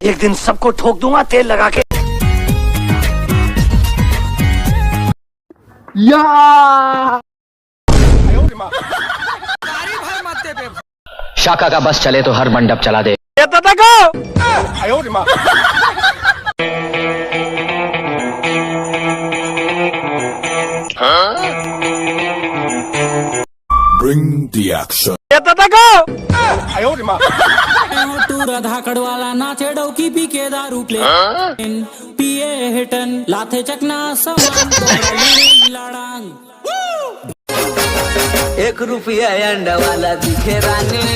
एक दिन सबको ठोक दूंगा तेल लगा के। शाखा का बस चले तो हर मंडप चला दे। Bring the action. तू धाकड़ वाला नाचे डौकी पी के दारू पिए हिटन लाथे चकना समान लड़ांग। 1 रुपया अंडा वाला दिखे रानी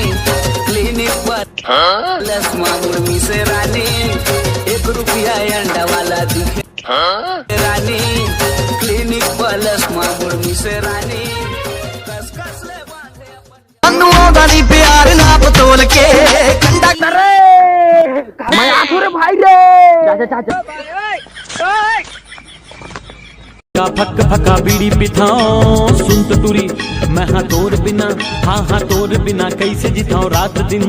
क्लिनिक पर लसमा मुर्मी से रानी। 1 रुपया अंडा वाला दिखे रानी क्लिनिक पर लसमा मुर्मी से रानी। वाली प्यार नाप तोल के कंडक्टर मैं आखू रे भाई रे। का फक फका बीड़ी पिथाओ सुन तो टूरी मैं हाँ तोर बिना हाँ तोर बिना कैसे जिताओ रात दिन।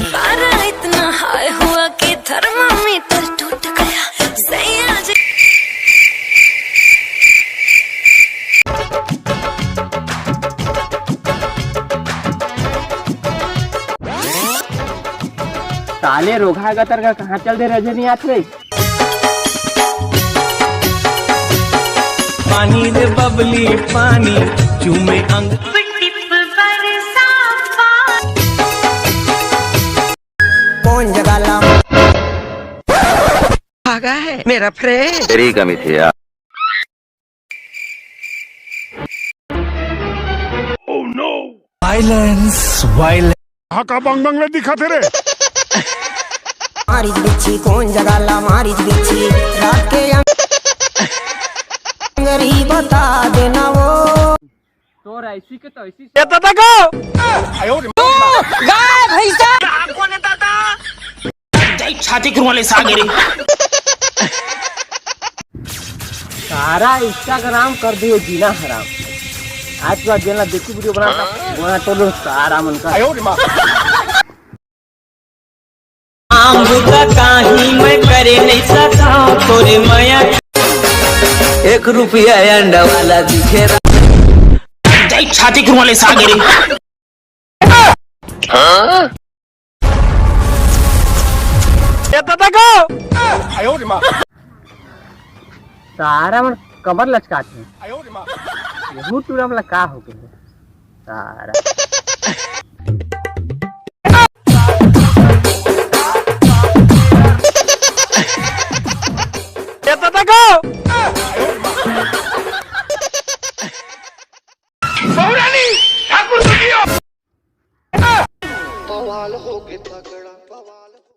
पारा इतना हाय हुआ कि थर्मामीटर टूट गया सैया जी। ताले रोगा गतर का कहाँ चल दे रजनीनाथ रे। पानी दे बबली पानी चूमे अंग कौन जगाला भागा है मेरा फ्रेंड। तेरी कमी थी यार। Oh no! वायलेंस हाँ का बंगले दिखा तेरे। मारिच बिच्छी कौन जगाला मारिच बिच्छी रात के अंगरी बता देना वो तो ऐसी के तो ऐसी ये दादा को गाय भैंसा कौन है दादा छाती करूं वाले सागरे सारा इंस्टाग्राम कर दियो जीना हराम। आज के बाद जेला देखू वीडियो बनाता वहां तो सारा मन का का कहीं मैं करे नहीं सका तोरे माया। 1 रुपया अंडा वाला दिखे छाती करूं वाले सागरे सारा मन कमर लचकाते हैं। यहू टूरा वाला का हो गया सारा। बवाल हो गए